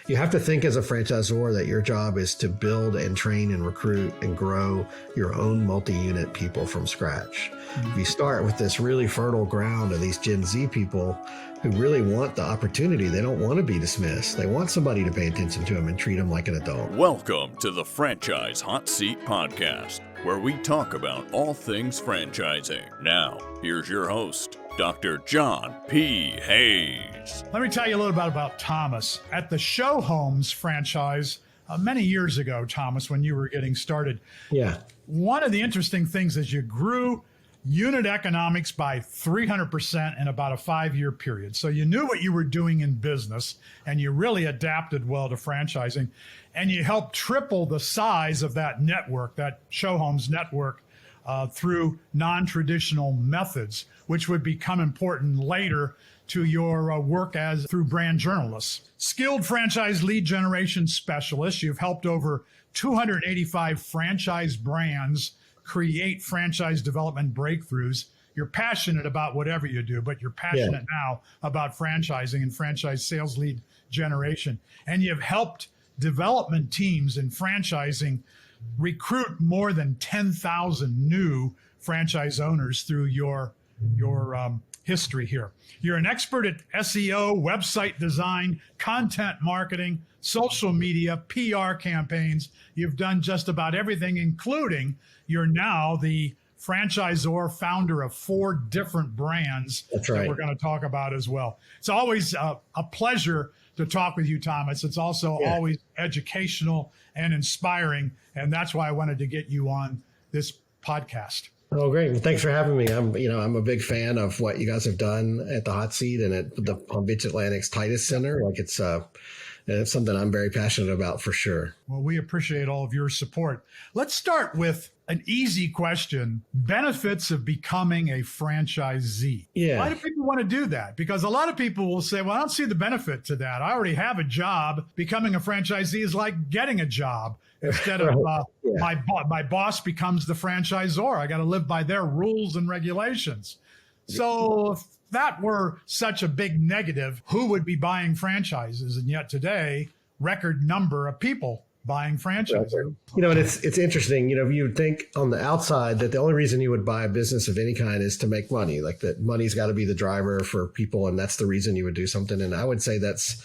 You have to think as a franchisor that your job is to build and train and recruit and grow your own multi-unit people from scratch. If you start with this really fertile ground of these Gen Z people who really want the opportunity, they don't want to be dismissed. They want somebody to pay attention to them and treat them like an adult. Welcome to the Franchise Hot Seat Podcast, where we talk about all things franchising. Now, here's your host, Dr. John P. Hayes. Let me tell you a little bit about Thomas. At the Show Homes franchise, many years ago, Thomas, when you were getting started, one of the interesting things is you grew unit economics by 300% in about a 5-year period. So you knew what you were doing in business, and you really adapted well to franchising, and you helped triple the size of that network, that Show Homes network, through non-traditional methods, which would become important later to your work as through brand journalists. Skilled franchise lead generation specialist, you've helped over 285 franchise brands create franchise development breakthroughs. You're passionate about whatever you do, but you're passionate now about franchising and franchise sales lead generation. And you've helped development teams in franchising recruit more than 10,000 new franchise owners through your history here. You're an expert at SEO, website design, content marketing, social media, PR campaigns. You've done just about everything, including you're now the franchisor founder of 4 different brands that we're going to talk about as well. It's always a pleasure to talk with you, Thomas. It's also always educational and inspiring, and that's why I wanted to get you on this podcast. Oh, great. Well, thanks for having me. I'm a big fan of what you guys have done at the Hot Seat and at the Palm Beach Atlantic's Titus Center. It's something I'm very passionate about for sure. Well, we appreciate all of your support. Let's start with an easy question. Benefits of becoming a franchisee. Yeah. Why do people want to do that? Because a lot of people will say, well, I don't see the benefit to that. I already have a job. Becoming a franchisee is like getting a job. Instead of my boss becomes the franchisor. I got to live by their rules and regulations. So if that were such a big negative, who would be buying franchises? And yet today, record number of people buying franchises. And it's interesting. You would think on the outside that the only reason you would buy a business of any kind is to make money, like that money's got to be the driver for people. And that's the reason you would do something. And I would say that's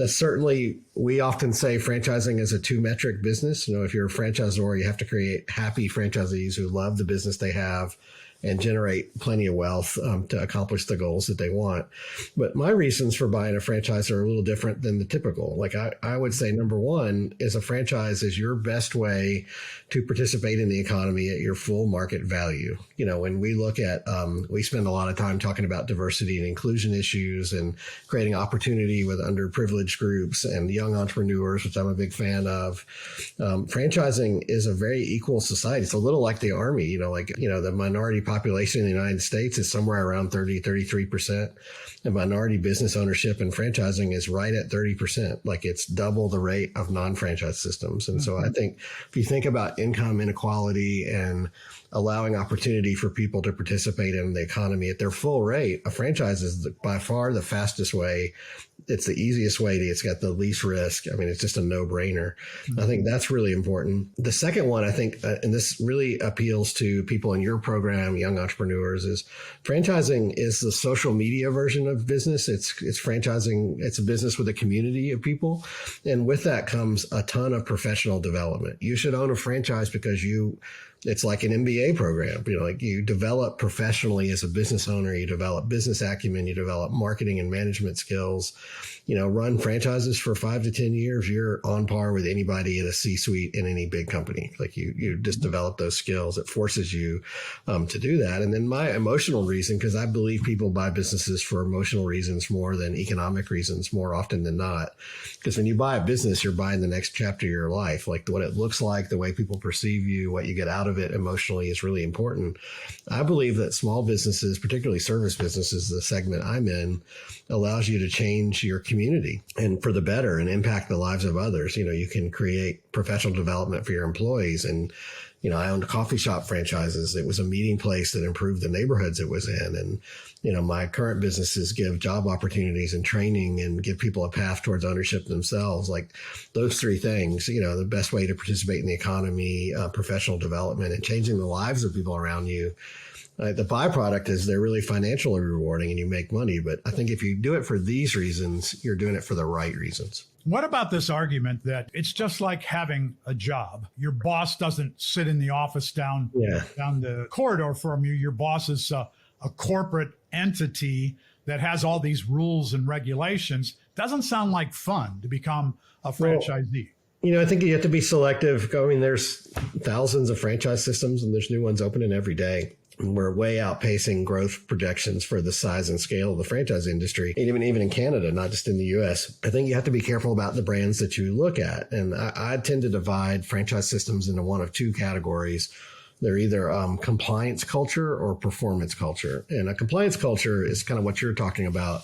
certainly, we often say franchising is a 2-metric business. If you're a franchisor, you have to create happy franchisees who love the business they have and generate plenty of wealth to accomplish the goals that they want. But my reasons for buying a franchise are a little different than the typical. Like I would say, number one is a franchise is your best way to participate in the economy at your full market value. When we look at, we spend a lot of time talking about diversity and inclusion issues and creating opportunity with underprivileged groups and young entrepreneurs, which I'm a big fan of. Franchising is a very equal society. It's a little like the Army, the minority population in the United States is somewhere around 33%. And minority business ownership and franchising is right at 30%. Like it's double the rate of non-franchise systems. And so I think if you think about income inequality and allowing opportunity for people to participate in the economy at their full rate, a franchise is by far the fastest way. It's the easiest way it's got the least risk. I mean, it's just a no-brainer. I think that's really important. The second one, I think, and this really appeals to people in your program, young entrepreneurs, is franchising is the social media version of business. It's franchising. It's a business with a community of people. And with that comes a ton of professional development. You should own a franchise because it's like an MBA program. You develop professionally as a business owner, you develop business acumen, you develop marketing and management skills. Run franchises for 5 to 10 years, you're on par with anybody in a C-suite in any big company. Like you just develop those skills. It forces you to do that. And then my emotional reason, because I believe people buy businesses for emotional reasons more than economic reasons more often than not. Because when you buy a business, you're buying the next chapter of your life. Like what it looks like, the way people perceive you, what you get out of it emotionally is really important. I believe that small businesses, particularly service businesses, the segment I'm in, allows you to change your community and for the better and impact the lives of others. You can create professional development for your employees and I owned coffee shop franchises. It was a meeting place that improved the neighborhoods it was in. And, my current businesses give job opportunities and training and give people a path towards ownership themselves. Like those three things, the best way to participate in the economy, professional development, and changing the lives of people around you. The byproduct is they're really financially rewarding and you make money. But I think if you do it for these reasons, you're doing it for the right reasons. What about this argument that it's just like having a job? Your boss doesn't sit in the office down the corridor from you. Your boss is a corporate entity that has all these rules and regulations. Doesn't sound like fun to become a franchisee. Well, I think you have to be selective. I mean, there's thousands of franchise systems and there's new ones opening every day. We're way outpacing growth projections for the size and scale of the franchise industry, and even in Canada, not just in the U.S. I think you have to be careful about the brands that you look at. And I tend to divide franchise systems into one of two categories. They're either compliance culture or performance culture. And a compliance culture is kind of what you're talking about.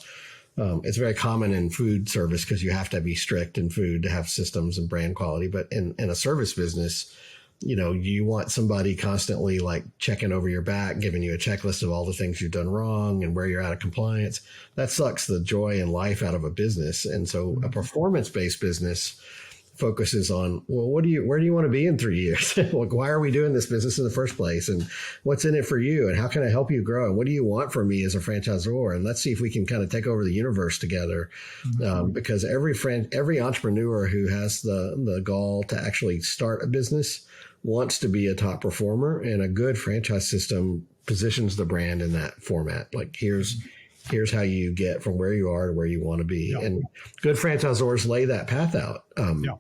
It's very common in food service because you have to be strict in food to have systems and brand quality. But in a service business, you want somebody constantly like checking over your back, giving you a checklist of all the things you've done wrong and where you're out of compliance. That sucks the joy and life out of a business. And so a performance-based business focuses on, well, where do you want to be in 3 years? Like, why are we doing this business in the first place? And what's in it for you? And how can I help you grow? And what do you want from me as a franchisor? And let's see if we can kind of take over the universe together. Because every entrepreneur who has the gall to actually start a business wants to be a top performer, and a good franchise system positions the brand in that format. Like here's how you get from where you are to where you want to be. Yep. And good franchisors lay that path out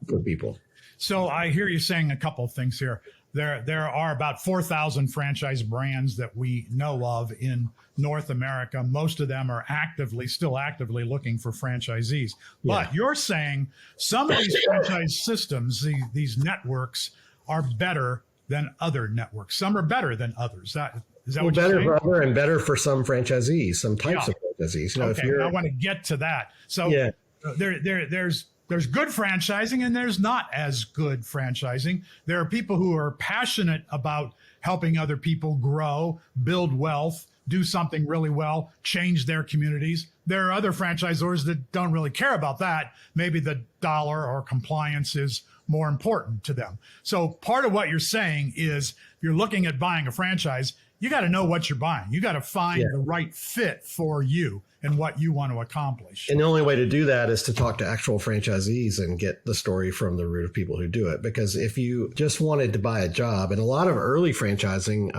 for people. So I hear you saying a couple of things here. There are about 4,000 franchise brands that we know of in North America. Most of them are still actively looking for franchisees. But you're saying some of these franchise systems, these networks, are better than other networks. Some are better than others. Is that what you're saying? Better for other and better for some franchisees, some types of franchisees. I want to get to that. So there's good franchising and there's not as good franchising. There are people who are passionate about helping other people grow, build wealth, do something really well, change their communities. There are other franchisors that don't really care about that. Maybe the dollar or compliance is more important to them. So part of what you're saying is, if you're looking at buying a franchise, you got to know what you're buying. You got to find the right fit for you and what you want to accomplish. And the only way to do that is to talk to actual franchisees and get the story from the root of people who do it. Because if you just wanted to buy a job, and a lot of early franchising,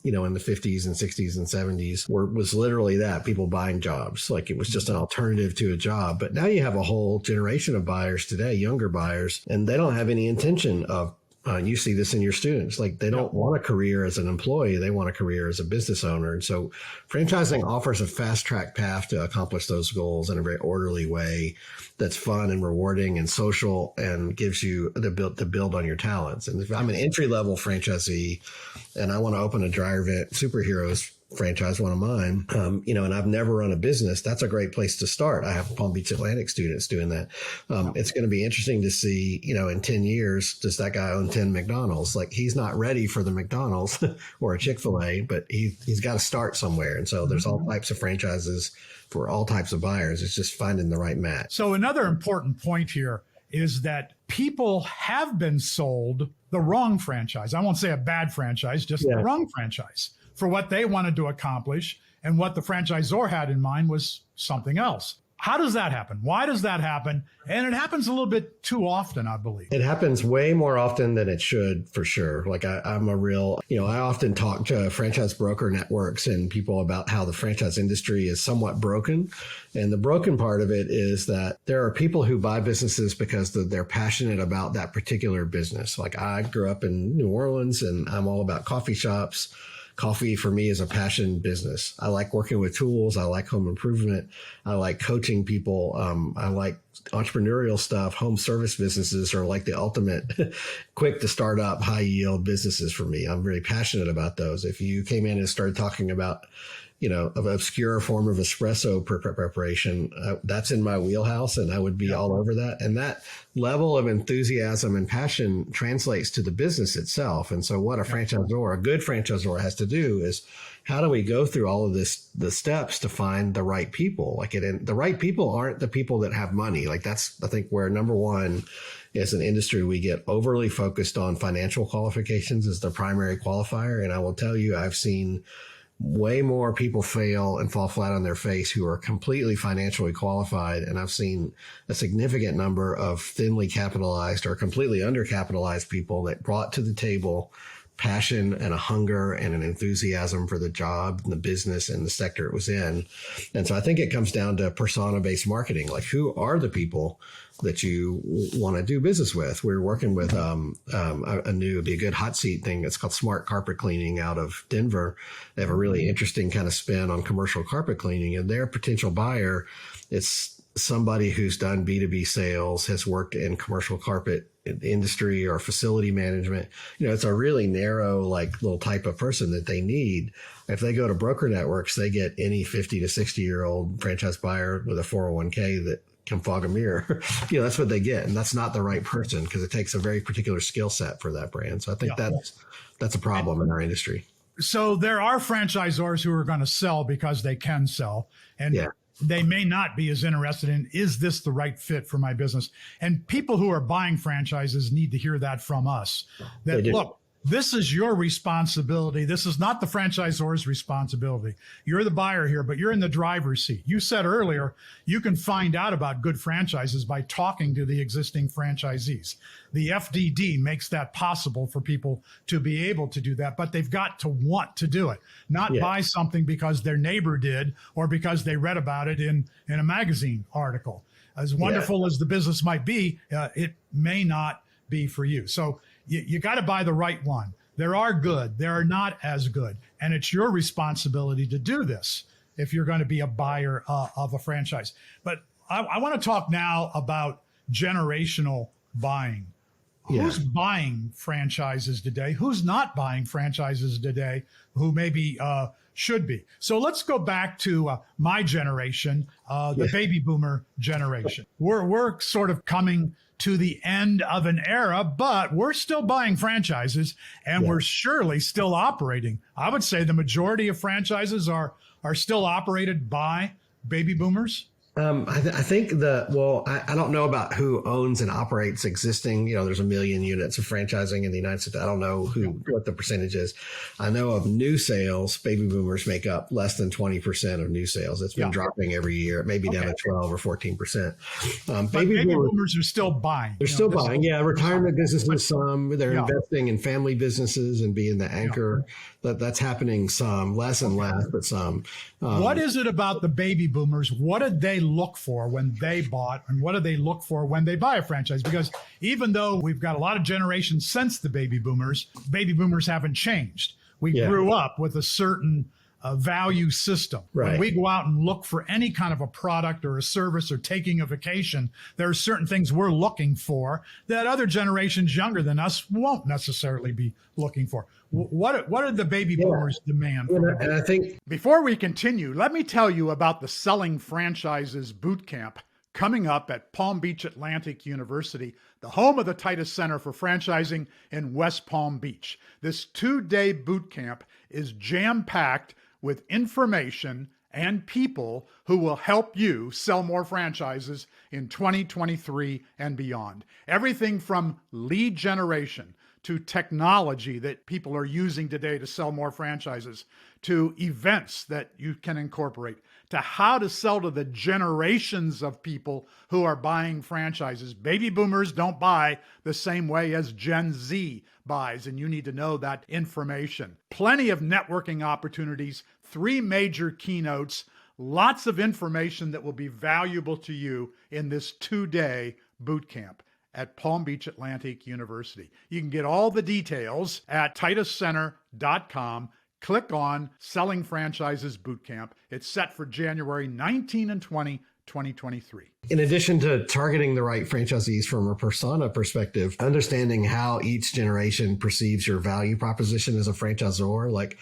in the 50s and 60s and 70s was literally that, people buying jobs. Like it was just an alternative to a job. But now you have a whole generation of buyers today, younger buyers, and they don't have any intention of you see this in your students. Like they don't want a career as an employee. They want a career as a business owner. And so franchising offers a fast track path to accomplish those goals in a very orderly way that's fun and rewarding and social and gives you the to build on your talents. And if I'm an entry level franchisee and I want to open a dryer vent superheroes franchise, one of mine, and I've never run a business, that's a great place to start. I have Palm Beach Atlantic students doing that. It's going to be interesting to see, in 10 years, does that guy own 10 McDonald's? Like he's not ready for the McDonald's or a Chick-fil-A, but he's got to start somewhere. And so there's all types of franchises for all types of buyers. It's just finding the right match. So another important point here is that people have been sold the wrong franchise. I won't say a bad franchise, just the wrong franchise for what they wanted to accomplish, and what the franchisor had in mind was something else. How does that happen? Why does that happen? And it happens a little bit too often, I believe. It happens way more often than it should, for sure. Like I'm a real, I often talk to franchise broker networks and people about how the franchise industry is somewhat broken. And the broken part of it is that there are people who buy businesses because they're passionate about that particular business. Like I grew up in New Orleans and I'm all about coffee shops. Coffee for me is a passion business. I like working with tools. I like home improvement. I like coaching people. I like entrepreneurial stuff. Home service businesses are like the ultimate quick to start up, high yield businesses for me. I'm very passionate about those. If you came in and started talking about of obscure form of espresso preparation, that's in my wheelhouse, and I would be all over that. And that level of enthusiasm and passion translates to the business itself. And so what a good franchisor has to do is, how do we go through all of the steps to find the right people? The right people aren't the people that have money. Like, that's, I think, where number one, as an industry, we get overly focused on financial qualifications as the primary qualifier. And I will tell you, I've seen way more people fail and fall flat on their face who are completely financially qualified. And I've seen a significant number of thinly capitalized or completely undercapitalized people that brought to the table passion and a hunger and an enthusiasm for the job and the business and the sector it was in. And so I think it comes down to persona-based marketing. Like, who are the people that you want to do business with? We're working with it'd be a good hot seat thing. It's called Smart Carpet Cleaning out of Denver. They have a really interesting kind of spin on commercial carpet cleaning, and their potential buyer is somebody who's done B2B sales, has worked in commercial carpet industry or facility management. It's a really narrow, little type of person that they need. If they go to broker networks, they get any 50 to 60-year-old franchise buyer with a 401k that can fog a mirror. That's what they get. And that's not the right person, because it takes a very particular skill set for that brand. So I think that's a problem in our industry. So there are franchisors who are going to sell because they can sell. And they may not be as interested in, is this the right fit for my business? And people who are buying franchises need to hear that from us. That, look, this is your responsibility. This is not the franchisor's responsibility. You're the buyer here, but you're in the driver's seat. You said earlier, you can find out about good franchises by talking to the existing franchisees. The FDD makes that possible for people to be able to do that, but they've got to want to do it, not buy something because their neighbor did or because they read about it in a magazine article. As wonderful as the business might be, it may not be for you. So you got to buy the right one. There are good, there are not as good. And it's your responsibility to do this if you're going to be a buyer of a franchise. But I want to talk now about generational buying. Who's buying franchises today? Who's not buying franchises today who maybe should be? So let's go back to my generation, the baby boomer generation. We're sort of coming to the end of an era, but we're still buying franchises, and we're surely still operating. I would say the majority of franchises are still operated by baby boomers. I think I don't know about who owns and operates existing. There's 1 million units of franchising in the United States. I don't know what the percentage is. I know of new sales, baby boomers make up less than 20% of new sales. It's been dropping every year. It may be down to 12 or 14%. Baby boomers are still buying. They're still buying. Retirement businesses, some. They're investing in family businesses and being the anchor. That's happening some, less and less, but some. What is it about the baby boomers? What did they look for when they bought, and what do they look for when they buy a franchise? Because even though we've got a lot of generations since the baby boomers haven't changed. We grew up with a certain value system. Right. When we go out and look for any kind of a product or a service or taking a vacation, there are certain things we're looking for that other generations younger than us won't necessarily be looking for. What did the baby boomers demand? And I think before we continue, let me tell you about the Selling Franchises Boot Camp coming up at Palm Beach Atlantic University, the home of the Titus Center for Franchising in West Palm Beach. This 2-day boot camp is jam-packed with information and people who will help you sell more franchises in 2023 and beyond. Everything from lead generation to technology that people are using today to sell more franchises, to events that you can incorporate, to how to sell to the generations of people who are buying franchises. Baby boomers don't buy the same way as Gen Z buys, and you need to know that information. Plenty of networking opportunities, 3 major keynotes, lots of information that will be valuable to you in this 2-day boot camp at Palm Beach Atlantic University. You can get all the details at tituscenter.com. Click on Selling Franchises Bootcamp. It's set for January 19 and 20, 2023. In addition to targeting the right franchisees from a persona perspective, understanding how each generation perceives your value proposition as a franchisor, like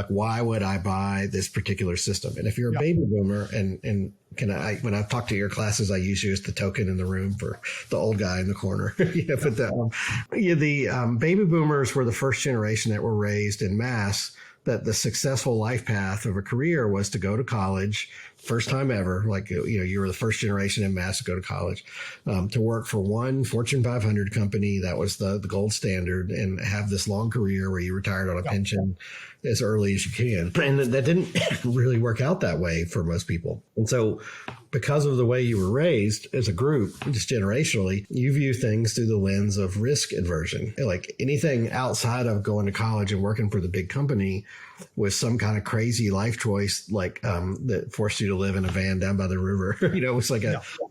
why would I buy this particular system? And if you're a baby boomer, and when I talk to your classes, I use you as the token in the room for the old guy in the corner. But the baby boomers were the first generation that were raised in mass that the successful life path of a career was to go to college, first time ever, like, you were the first generation in mass to go to college, to work for one Fortune 500 company. That was the gold standard, and have this long career where you retired on a pension as early as you can. And that didn't really work out that way for most people. And so because of the way you were raised as a group, just generationally, you view things through the lens of risk aversion. Like anything outside of going to college and working for the big company was some kind of crazy life choice, like that forced you to live in a van down by the river. It was like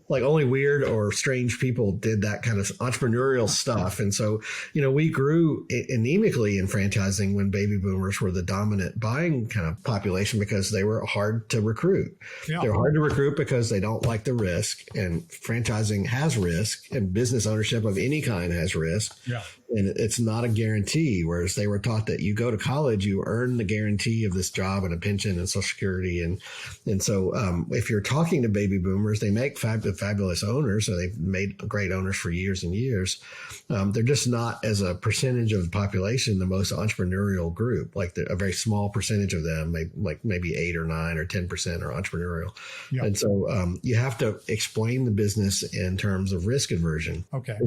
like only weird or strange people did that kind of entrepreneurial stuff. And so, we grew anemically in franchising when baby boomers were the dominant buying kind of population, because they were hard to recruit. Yeah. They're hard to recruit because they don't like the risk, and franchising has risk, and business ownership of any kind has risk. Yeah. And it's not a guarantee. Whereas they were taught that you go to college, you earn the guarantee of this job and a pension and Social Security. And so if you're talking to baby boomers, they make fabulous owners. So they've made great owners for years and years. They're just not, as a percentage of the population, the most entrepreneurial group. Like a very small percentage of them, maybe 8 or 9 or 10% are entrepreneurial. Yeah. And so you have to explain the business in terms of risk aversion. Okay.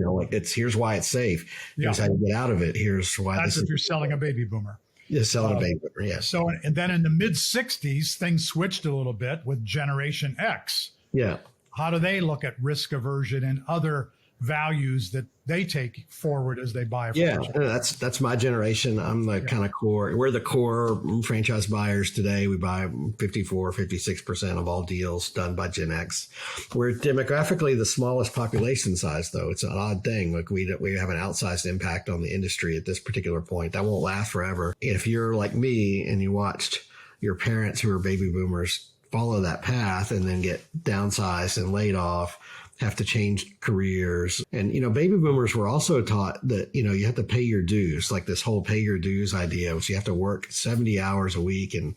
Here's why it's safe. Here's how you get out of it. Here's why. That's if you're selling a baby boomer. Yeah, selling a baby boomer. Yeah. So, and then in the mid 60s, things switched a little bit with Generation X. Yeah. How do they look at risk aversion and other values that they take forward as they buy a franchise? That's my generation. I'm the kind of core. We're the core franchise buyers today. We buy 56% of all deals done by Gen X. We're demographically the smallest population size, though. It's an odd thing. Like we have an outsized impact on the industry at this particular point. That won't last forever. If you're like me and you watched your parents who are baby boomers follow that path and then get downsized and laid off, have to change careers. And, baby boomers were also taught that, you have to pay your dues, like this whole pay your dues idea, which you have to work 70 hours a week and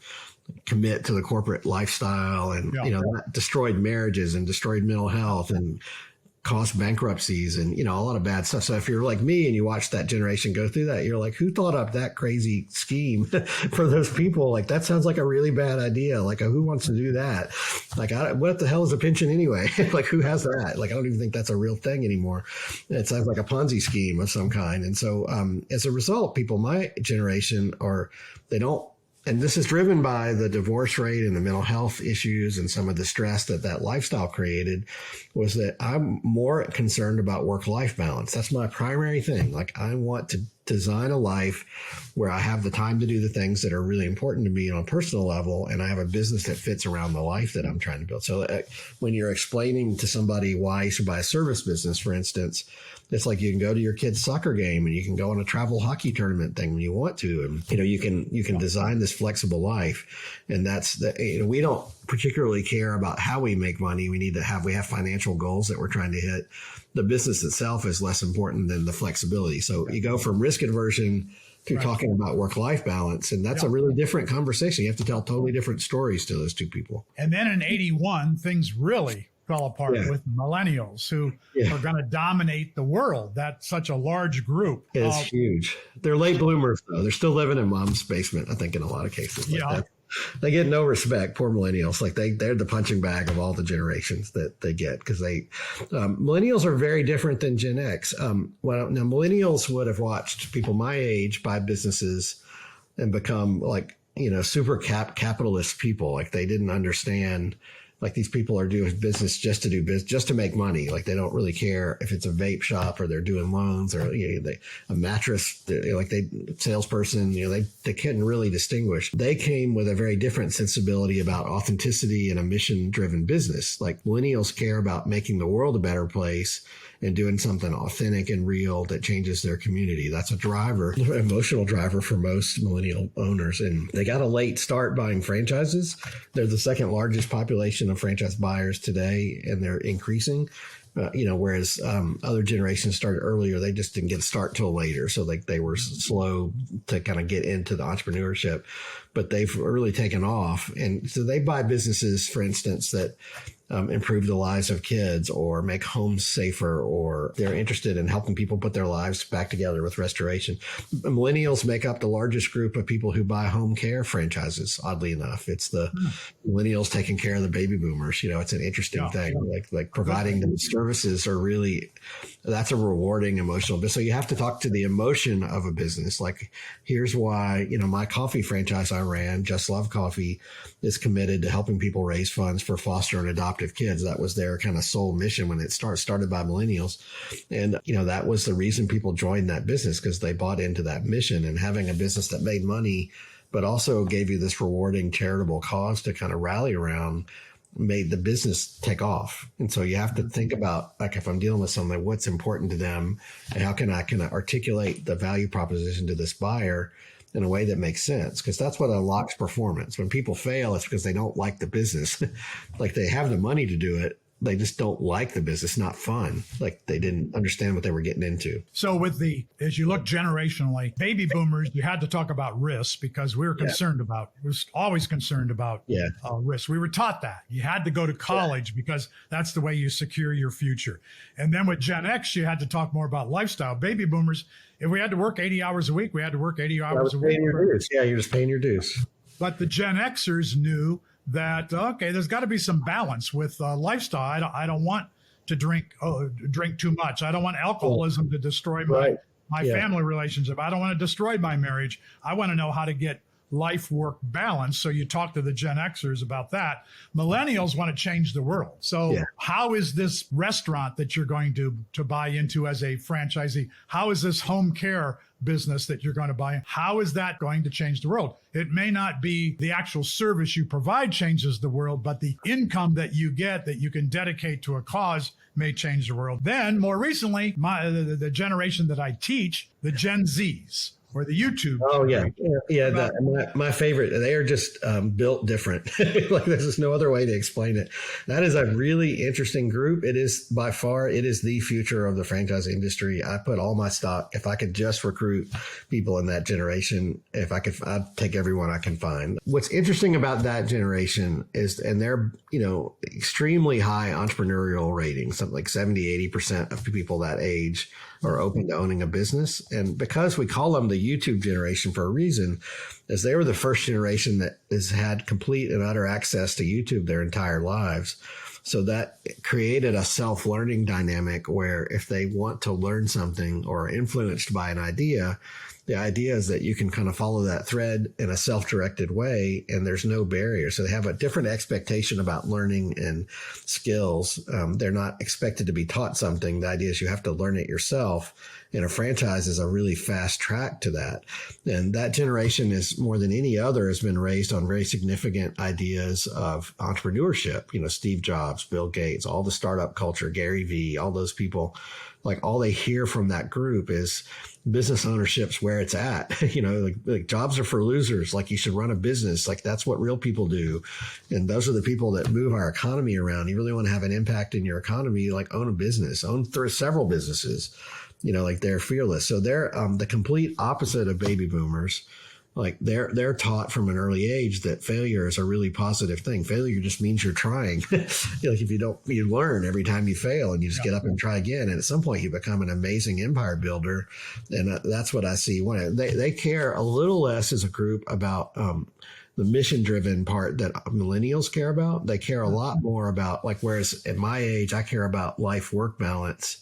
commit to the corporate lifestyle. And, that destroyed marriages and destroyed mental health and caused bankruptcies and, a lot of bad stuff. So if you're like me and you watch that generation go through that, you're like, who thought up that crazy scheme for those people? Like, that sounds like a really bad idea. Like, who wants to do that? Like, what the hell is a pension anyway? Like, who has that? Like, I don't even think that's a real thing anymore. It sounds like a Ponzi scheme of some kind. And so, as a result, people my generation they don't. And this is driven by the divorce rate and the mental health issues and some of the stress that lifestyle created, was that I'm more concerned about work-life balance. That's my primary thing. Like, I want to design a life where I have the time to do the things that are really important to me on a personal level, and I have a business that fits around the life that I'm trying to build. So when you're explaining to somebody why you should buy a service business, for instance, it's like you can go to your kid's soccer game and you can go on a travel hockey tournament thing when you want to. And, you can design this flexible life. And that's we don't particularly care about how we make money. We have financial goals that we're trying to hit. The business itself is less important than the flexibility. So you go from risk aversion to talking about work-life balance. And that's a really different conversation. You have to tell totally different stories to those two people. And then in 81, things really fell apart with millennials who are going to dominate the world. That's such a large group. It's huge. They're late bloomers, though. They're still living in mom's basement, I think, in a lot of cases. They get no respect. Poor millennials. Like they're the punching bag of all the generations that they get, because millennials are very different than Gen X. Now millennials would have watched people my age buy businesses and become like, super capitalist people. Like they didn't understand, like these people are doing business just to do business, just to make money. Like they don't really care if it's a vape shop or they're doing loans or a mattress. Salesperson. They couldn't really distinguish. They came with a very different sensibility about authenticity and a mission-driven business. Like millennials care about making the world a better place and doing something authentic and real that changes their community. That's a driver, emotional driver for most millennial owners. And they got a late start buying franchises. They're the second largest population of franchise buyers today, and they're increasing. Whereas other generations started earlier, they just didn't get a start till later. So they were slow to kind of get into the entrepreneurship, but they've really taken off. And so they buy businesses, for instance, that improve the lives of kids or make homes safer, or they're interested in helping people put their lives back together with restoration. Millennials make up the largest group of people who buy home care franchises, oddly enough. It's the millennials taking care of the baby boomers. It's an interesting thing. Like providing them services are really, that's a rewarding emotional business. So you have to talk to the emotion of a business. Like, here's why, my coffee franchise I ran, Just Love Coffee, is committed to helping people raise funds for foster and adoptive kids. That was their kind of sole mission when it started by millennials. And, that was the reason people joined that business, because they bought into that mission, and having a business that made money, but also gave you this rewarding charitable cause to kind of rally around, made the business take off. And so you have to think about, like, if I'm dealing with someone, what's important to them, and how can I articulate the value proposition to this buyer in a way that makes sense, because that's what unlocks performance. When people fail, it's because they don't like the business. Like, they have the money to do it, they just don't like the business. Not fun. Like, they didn't understand what they were getting into. So as you look generationally, baby boomers, you had to talk about risk, because we were always concerned about risk. We were taught that you had to go to college because that's the way you secure your future. And then with Gen X, you had to talk more about lifestyle. Baby boomers, if we had to work 80 hours a week, we had to work 80 hours a week. Yeah, you're just paying your dues. But the Gen Xers knew that, okay, there's got to be some balance with lifestyle. I don't want to drink too much. I don't want alcoholism to destroy my family relationship. I don't want to destroy my marriage. I want to know how to get life-work balance. So you talk to the Gen Xers about that. Millennials want to change the world. So how is this restaurant that you're going to buy into as a franchisee? How is this home care business that you're going to buy? How is that going to change the world? It may not be the actual service you provide changes the world, but the income that you get that you can dedicate to a cause may change the world. Then more recently, the generation that I teach, the Gen Zs, or the YouTube. Oh, my favorite. They are just built different. Like, there's just no other way to explain it. That is a really interesting group. It is by far, it is the future of the franchise industry. I put all my stock, if I could just recruit people in that generation, I'd take everyone I can find. What's interesting about that generation is, and they're, extremely high entrepreneurial ratings, something like 70, 80% of people that age are open to owning a business. And because we call them the YouTube generation for a reason, as they were the first generation that has had complete and utter access to YouTube their entire lives. So that created a self-learning dynamic where if they want to learn something or are influenced by an idea, the idea is that you can kind of follow that thread in a self-directed way, and there's no barrier. So they have a different expectation about learning and skills. They're not expected to be taught something. The idea is you have to learn it yourself. And a franchise is a really fast track to that. And that generation is, more than any other, has been raised on very significant ideas of entrepreneurship. Steve Jobs, Bill Gates, all the startup culture, Gary Vee, all those people. Like, all they hear from that group is business ownership's where it's at. Like jobs are for losers. Like, you should run a business. Like, that's what real people do. And those are the people that move our economy around. You really want to have an impact in your economy, like, own a business, own several businesses, like, they're fearless. So they're the complete opposite of baby boomers. Like, they're taught from an early age that failure is a really positive thing. Failure just means you're trying. Like, if you learn every time you fail, and you just get up and try again. And at some point you become an amazing empire builder. And that's what I see. They care a little less as a group about, the mission driven part that millennials care about. They care a lot more about, like, whereas at my age, I care about life-work balance.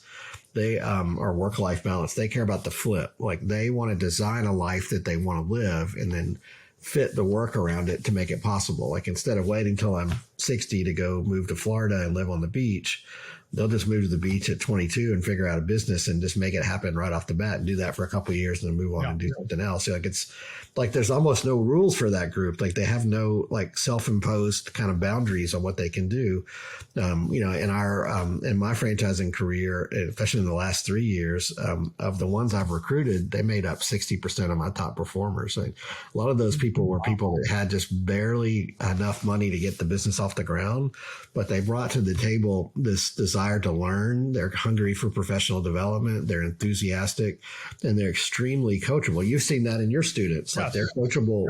They or work-life balance. They care about the flip. Like, they want to design a life that they want to live and then fit the work around it to make it possible. Like, instead of waiting till I'm 60 to go move to Florida and live on the beach, they'll just move to the beach at 22 and figure out a business and just make it happen right off the bat and do that for a couple of years and then move on and do something else. So like it's like there's almost no rules for that group. Like they have no like self-imposed kind of boundaries on what they can do. In my franchising career, especially in the last 3 years, of the ones I've recruited, they made up 60% of my top performers. Like, a lot of those people were people that had just barely enough money to get the business off the ground, but they brought to the table this desire to learn. They're hungry for professional development. They're enthusiastic, and they're extremely coachable. You've seen that in your students. Like they're coachable.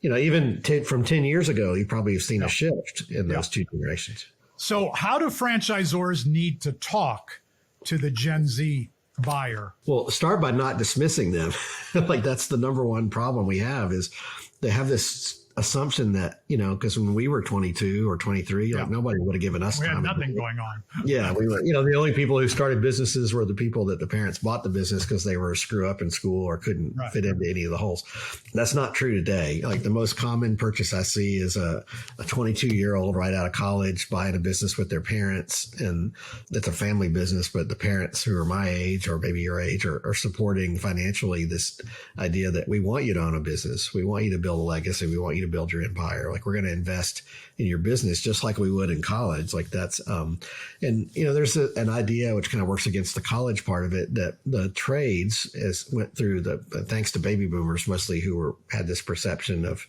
Even from 10 years ago, you probably have seen a shift in those two generations. So how do franchisors need to talk to the Gen Z buyer? Well, start by not dismissing them. Like that's the number one problem we have is they have this assumption that, because when we were 22 or 23, like nobody would have given us time. We had nothing going on. Yeah. We were, the only people who started businesses were the people that the parents bought the business because they were a screw up in school or couldn't fit into any of the holes. That's not true today. Like the most common purchase I see is a 22-year-old right out of college buying a business with their parents. And it's a family business, but the parents who are my age or maybe your age are supporting financially this idea that we want you to own a business. We want you to build a legacy. We want you to build your empire. Like we're going to invest in your business just like we would in college. Like that's, there's an idea which kind of works against the college part of it that the trades went through thanks to baby boomers mostly who had this perception of,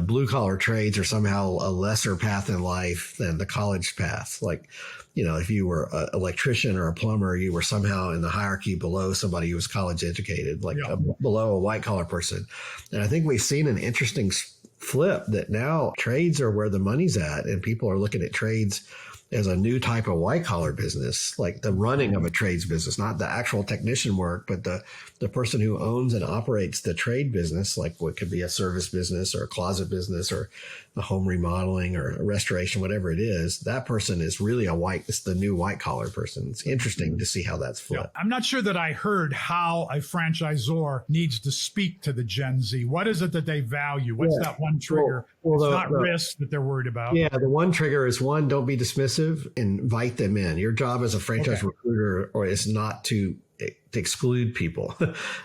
blue collar trades are somehow a lesser path in life than the college path. Like, if you were an electrician or a plumber, you were somehow in the hierarchy below somebody who was college educated, below a white collar person. And I think we've seen an interesting flip that now trades are where the money's at, and people are looking at trades as a new type of white collar business, like the running of a trades business, not the actual technician work, but the person who owns and operates the trade business, like what could be a service business or a closet business or a home remodeling or a restoration, whatever it is. That person is really it's the new white collar person. It's interesting to see how that's flipped. I'm not sure that I heard how a franchisor needs to speak to the Gen Z. What is it that they value? What's that one trigger? It's not risk that they're worried about. Yeah, the one trigger is don't be dismissive, invite them in. Your job as a franchise recruiter is not to exclude people.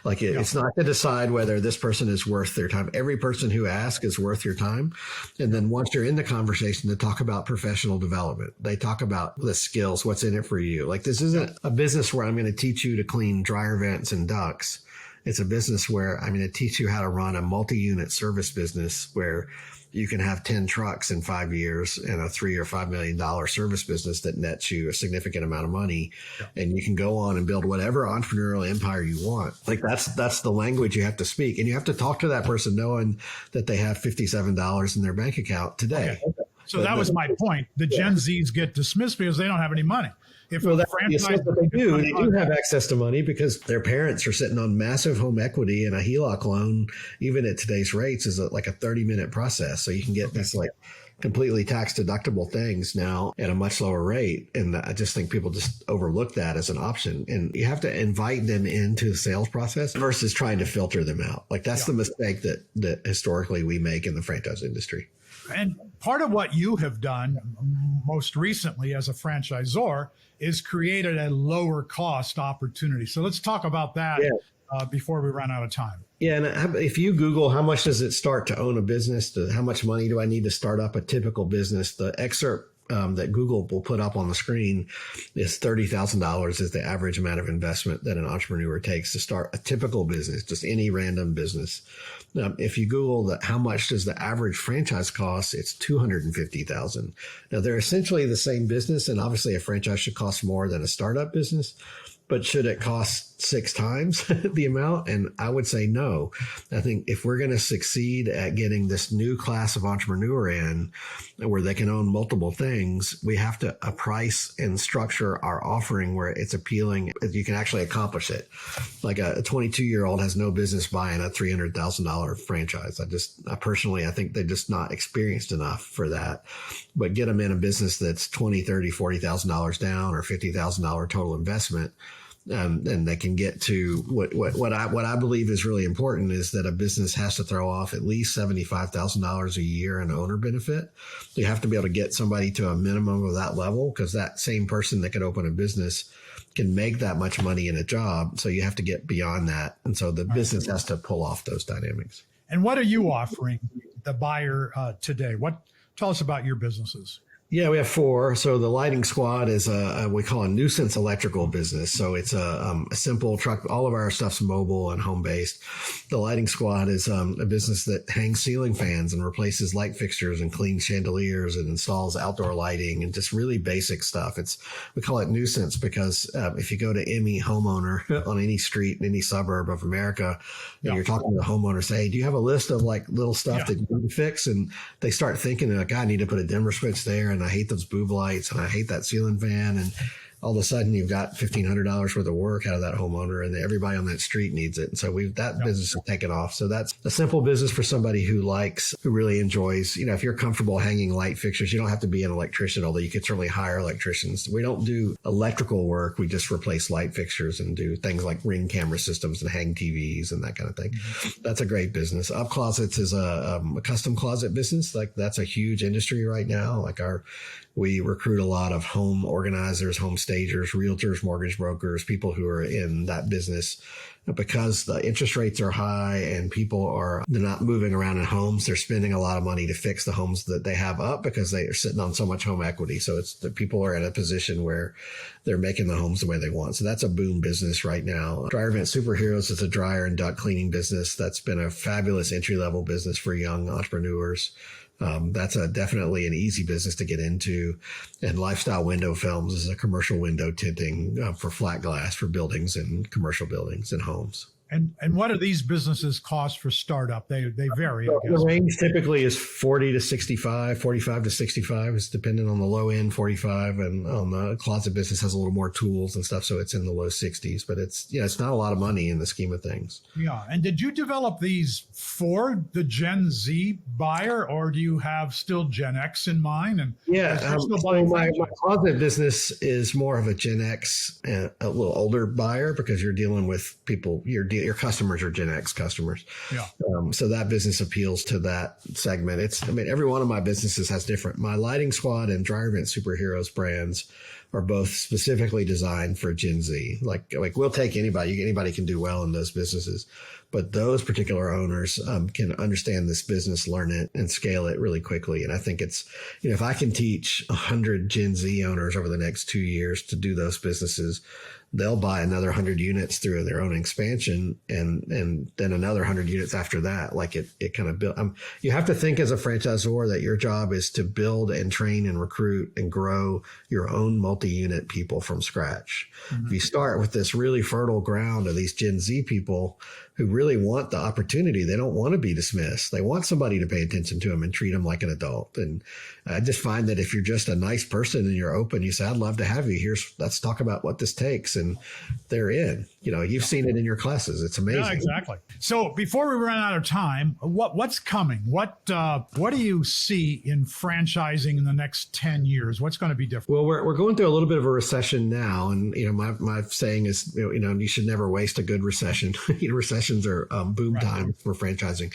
It's not to decide whether this person is worth their time. Every person who asks is worth your time. And then once you're in the conversation, to talk about professional development. They talk about the skills, what's in it for you. Like this isn't a business where I'm going to teach you to clean dryer vents and ducts. It's a business where I'm going to teach you how to run a multi-unit service business where you can have 10 trucks in 5 years and a $3 or $5 million service business that nets you a significant amount of money. And you can go on and build whatever entrepreneurial empire you want. Like that's the language you have to speak. And you have to talk to that person knowing that they have $57 in their bank account today. Okay. So that was my point. The Gen Zs get dismissed because they don't have any money. They do have access to money because their parents are sitting on massive home equity, and a HELOC loan, even at today's rates, is like a 30-minute process. So you can get this completely tax deductible things now at a much lower rate. And I just think people just overlook that as an option. And you have to invite them into the sales process versus trying to filter them out. Like that's the mistake that historically we make in the franchise industry. And part of what you have done most recently as a franchisor is created a lower cost opportunity. So let's talk about that before we run out of time. Yeah. And if you Google how much does it start to own a business, how much money do I need to start up a typical business, the excerpt that Google will put up on the screen is $30,000 is the average amount of investment that an entrepreneur takes to start a typical business, just any random business. If you Google how much does the average franchise cost, it's $250,000. Now they're essentially the same business, and obviously a franchise should cost more than a startup business. But should it cost 6 times the amount? And I would say no. I think if we're going to succeed at getting this new class of entrepreneur in where they can own multiple things, we have to price and structure our offering where it's appealing. You can actually accomplish it. Like a 22-year-old has no business buying a $300,000 franchise. I personally think they're just not experienced enough for that. But get them in a business that's $20,000, $30,000, $40,000 down or $50,000 total investment. and they can get to what I believe is really important is that a business has to throw off at least $75,000 a year in owner benefit. You have to be able to get somebody to a minimum of that level, because that same person that could open a business can make that much money in a job. So you have to get beyond that. And so the business has to pull off those dynamics. And what are you offering the buyer today? Tell us about your businesses. Yeah, we have 4. So the Lighting Squad is we call a nuisance electrical business. So it's a simple truck. All of our stuff's mobile and home based. The Lighting Squad is a business that hangs ceiling fans and replaces light fixtures and cleans chandeliers and installs outdoor lighting and just really basic stuff. We call it nuisance because if you go to any homeowner on any street in any suburb of America, and you're talking to the homeowner, say, hey, do you have a list of like little stuff that you need to fix? And they start thinking like, I need to put a dimmer switch there, and I hate those boob lights, and I hate that ceiling fan. And all of a sudden you've got $1,500 worth of work out of that homeowner, and everybody on that street needs it. And so that business has taken off. So that's a simple business for somebody who really enjoys, if you're comfortable hanging light fixtures, you don't have to be an electrician, although you could certainly hire electricians. We don't do electrical work. We just replace light fixtures and do things like Ring camera systems and hang TVs and that kind of thing. Mm-hmm. That's a great business. Up Closets is a custom closet business. Like that's a huge industry right now. We recruit a lot of home organizers, home stagers, realtors, mortgage brokers, people who are in that business. Because the interest rates are high and they're not moving around in homes. They're spending a lot of money to fix the homes that they have up because they are sitting on so much home equity. So it's the people are in a position where they're making the homes the way they want. So that's a boom business right now. Dryer Vent Superheroes is a dryer and duct cleaning business. That's been a fabulous entry-level business for young entrepreneurs. That's definitely an easy business to get into. And Lifestyle Window Films is a commercial window tinting for flat glass for buildings and commercial buildings and homes. And what do these businesses cost for startup? They vary, I guess. The range typically is 40 to 65, 45 to 65. It's dependent on the low end, 45, and on the closet business has a little more tools and stuff, so it's in the low 60s. But it's not a lot of money in the scheme of things. Yeah. And did you develop these for the Gen Z buyer, or do you have still Gen X in mind? And so my closet business is more of a Gen X and a little older buyer because you're dealing with people. Your customers are Gen X customers. Yeah. So that business appeals to that segment. Every one of my businesses has different. My Lighting Squad and Dryer Vent Superheroes brands are both specifically designed for Gen Z. Like we'll take anybody. Anybody can do well in those businesses, but those particular owners can understand this business, learn it, and scale it really quickly. And I think it's, if I can teach 100 Gen Z owners over the next 2 years to do those businesses, they'll buy another 100 units through their own expansion and then another 100 units after that. Like it kind of build. You have to think as a franchisor that your job is to build and train and recruit and grow your own multi-unit people from scratch. Mm-hmm. If you start with this really fertile ground of these Gen Z people who really want the opportunity, they don't want to be dismissed. They want somebody to pay attention to them and treat them like an adult. And I just find that if you're just a nice person and you're open, you say, I'd love to have you. Let's talk about what this takes. And they're in. You've seen it in your classes. It's amazing. Yeah, exactly. So before we run out of time, what's coming? What do you see in franchising in the next 10 years? What's going to be different? Well, we're going through a little bit of a recession now. And, my saying is, you should never waste a good recession. Recessions are boom time for franchising.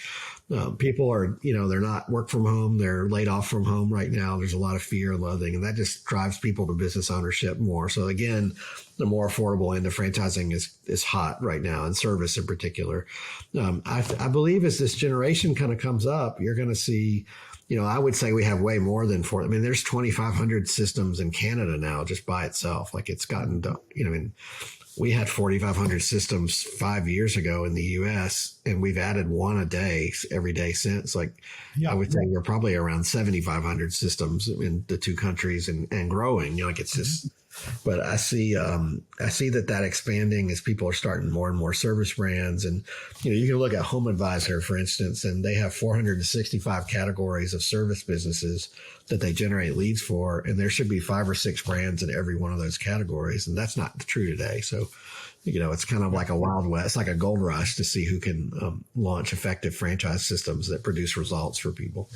People are, they're not work from home. They're laid off from home right now. There's a lot of fear and loathing, and that just drives people to business ownership more. So again, the more affordable end of franchising is hot right now, and service in particular. I believe as this generation kind of comes up, you're going to see, I would say we have way more than there's 2,500 systems in Canada now just by itself. Like it's gotten done, we had 4,500 systems 5 years ago in the U.S., and we've added one a day every day since. I would say we're probably around 7,500 systems in the two countries and growing. It's just. But I see that expanding as people are starting more and more service brands. And, you can look at Home Advisor, for instance, and they have 465 categories of service businesses that they generate leads for. And there should be 5 or 6 brands in every one of those categories. And that's not true today. So, it's kind of like a Wild West, like a gold rush to see who can launch effective franchise systems that produce results for people.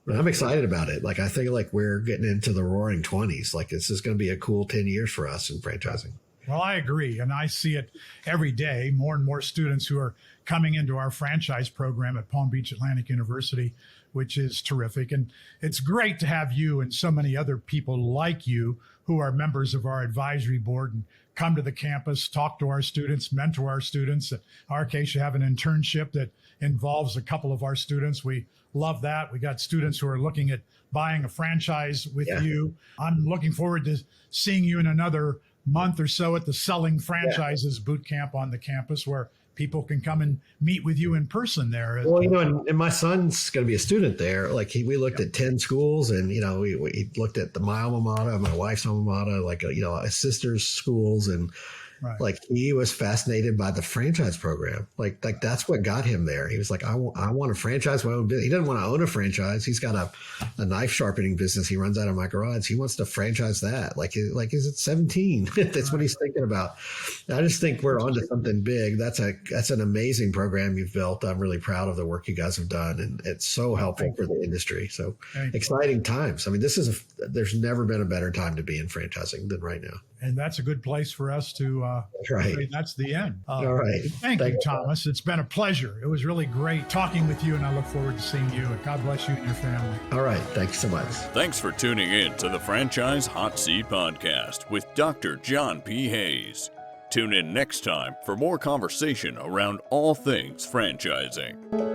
But I'm excited about it. I think we're getting into the roaring 20s. This is going to be a cool 10 years for us in franchising. Well, I agree. And I see it every day. More and more students who are coming into our franchise program at Palm Beach Atlantic University, which is terrific. And it's great to have you and so many other people like you who are members of our advisory board and come to the campus, talk to our students, mentor our students. In our case, you have an internship that involves a couple of our students. We love that. We got students who are looking at buying a franchise with you. I'm looking forward to seeing you in another month or so at the Selling Franchises boot camp on the campus, where people can come and meet with you in person there. Well, and my son's going to be a student there. Like we looked at 10 schools, and, we looked at my alma mater, my wife's alma mater, like, his sister's schools. And like, he was fascinated by the franchise program. Like that's what got him there. He was like, I want to franchise my own business. He doesn't want to own a franchise. He's got a knife sharpening business he runs out of my garage. He wants to franchise that. Like is it 17? That's what he's thinking about. I just think we're onto something big. That's an amazing program you've built. I'm really proud of the work you guys have done, and it's so helpful for the industry. So exciting times. I mean, there's never been a better time to be in franchising than right now. And that's a good place for us to say that's the end. All right. Thank you, Thomas. It's been a pleasure. It was really great talking with you, and I look forward to seeing you. And God bless you and your family. All right. Thank you so much. Thanks for tuning in to the Franchise Hot Seat Podcast with Dr. John P. Hayes. Tune in next time for more conversation around all things franchising.